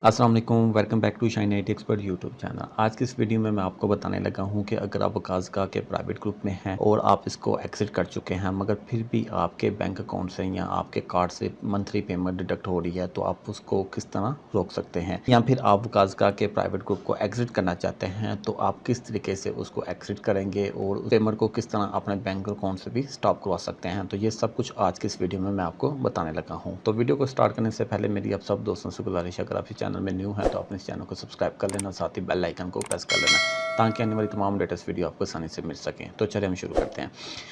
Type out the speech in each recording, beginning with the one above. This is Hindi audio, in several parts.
अस्सलाम वालेकुम, welcome back to shine IT expert YouTube channel. आज की इस वीडियो में मैं आपको बताने लगा हूं कि अगर आप वकाज़गा के प्राइवेट ग्रुप में हैं और आप इसको एग्जिट कर चुके हैं मगर फिर भी आपके बैंक अकाउंट से या आपके कार्ड से मंथली पेमेंट डिडक्ट हो रही है, तो आप उसको किस तरह रोक सकते हैं। या फिर आप वकाज़गा के प्राइवेट ग्रुप को एग्जिट करना चाहते हैं तो आप किस तरीके से उसको एग्जिट करेंगे और पेमेंट को किस तरह अपने बैंक अकाउंट से भी स्टॉप करवा सकते हैं। तो ये सब कुछ आज की इस वीडियो में मैं आपको बताने लगा हूँ। तो वीडियो को स्टार्ट करने से पहले मेरी आप सब दोस्तों से गुजारिश है, अगर आप चैनल में न्यू है तो अपने इस चैनल को सब्सक्राइब कर लेना, साथ ही बेल आइकन को प्रेस कर लेना ताकि आने वाली तमाम लेटेस्ट वीडियो आपको आसानी से मिल सकें। तो चलिए हम शुरू करते हैं।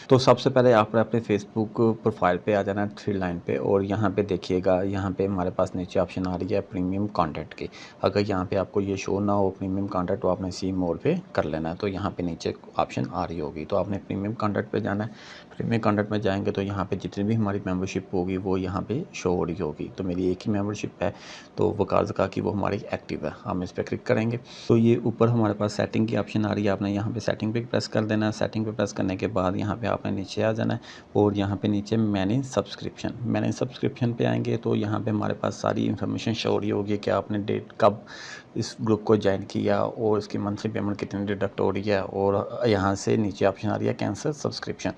तो सबसे पहले आपने अपने फेसबुक प्रोफाइल पे आ जाना है, 3 लाइन पे, और यहाँ पे देखिएगा, यहाँ पे हमारे पास नीचे ऑप्शन आ रही है प्रीमियम कंटेंट की। अगर यहाँ पे आपको ये शो ना हो प्रीमियम कंटेंट तो आपने सी मोड पे कर लेना है। तो यहाँ पे नीचे ऑप्शन आ रही होगी, तो आपने प्रीमियम कंटेंट पे जाना है। प्रीमियम कंटेंट में जाएंगे तो यहाँ पे जितनी भी हमारी मेंबरशिप होगी वो यहाँ पे शो हो रही होगी। तो मेरी एक ही मेंबरशिप है तो वकाज़गा की, वो हमारी एक्टिव है। हम इस पर क्लिक करेंगे तो ये ऊपर हमारे पास सेटिंग की ऑप्शन आ रही है, आपने यहाँ पे सेटिंग पे प्रेस कर देना है। सेटिंग पे प्रेस करने के बाद यहाँ पे आपने नीचे आ जाना है और यहाँ पे नीचे मैनेज सब्सक्रिप्शन पे आएंगे तो यहाँ पे हमारे पास सारी इन्फॉर्मेशन शो हो रही होगी कि आपने डेट कब इस ग्रुप को ज्वाइन किया और इसकी मंथली पेमेंट कितनी डिडक्ट हो रही है। और यहाँ से नीचे ऑप्शन आ रही है कैंसिल सब्सक्रिप्शन।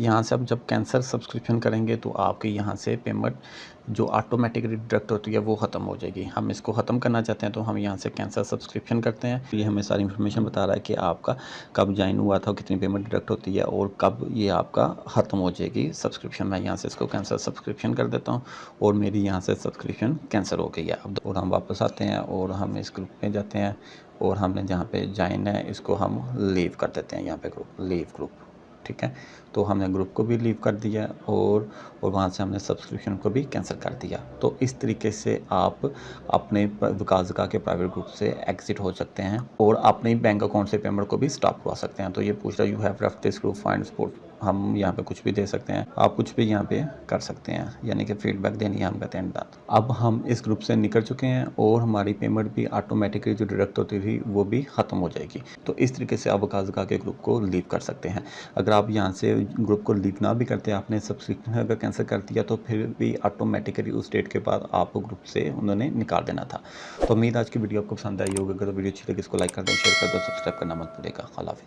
यहाँ से आप जब कैंसिल सब्सक्रिप्शन करेंगे तो आपकी यहाँ से पेमेंट जो ऑटोमेटिकली डिडक्ट होती है वो ख़त्म हो जाएगी। हम इसको ख़त्म करना चाहते हैं तो हम यहाँ से कैंसिल सब्सक्रिप्शन करते हैं। ये हमें सारी इन्फॉर्मेशन बता रहा है कि आपका कब ज्वाइन हुआ था, कितनी पेमेंट डिडक्ट होती है और कब ये आपका ख़त्म हो जाएगी सब्सक्रिप्शन। मैं यहाँ से इसको कैंसिल सब्सक्रिप्शन कर देता हूँ और मेरी यहाँ से सब्सक्रिप्शन कैंसिल हो गई है। अब और हम वापस आते हैं और हम इस ग्रुप में जाते हैं और हमने जहाँ पे ज्वाइन है इसको हम लीव कर देते हैं। यहाँ पे लीव ग्रुप, ठीक है। तो हमने ग्रुप को भी लीव कर दिया और वहाँ से हमने सब्सक्रिप्शन को भी कैंसिल कर दिया। तो इस तरीके से आप अपने वकाज़गा के प्राइवेट ग्रुप से एग्जिट हो सकते हैं और अपने बैंक अकाउंट से पेमेंट को भी स्टॉप करवा सकते हैं। तो ये पूछ रहा है you have left this group find support. हम यहाँ पे कुछ भी दे सकते हैं, आप कुछ भी यहाँ पे कर सकते हैं, यानी कि फीडबैक देनी है हम कहते हैं बात। अब हम इस ग्रुप से निकल चुके हैं और हमारी पेमेंट भी ऑटोमेटिकली जो डिडक्ट होती थी वो भी ख़त्म हो जाएगी। तो इस तरीके से आप वकाज़गा के ग्रुप को लीव कर सकते हैं। अगर आप यहाँ से ग्रुप को लीव ना भी करते, आपने सब्सक्रिप्शन अगर कैंसिल कर दिया तो फिर भी ऑटोमेटिकली उस डेट के बाद आपको ग्रुप से उन्होंने निकाल देना था। तो उम्मीद आज की वीडियो आपको पसंद आई होगी। अगर तो वीडियो अच्छी लगी इसको लाइक कर दें, शेयर कर दो, सब्सक्राइब करना मत भूलिएगा। अल्लाह हाफ़िज़।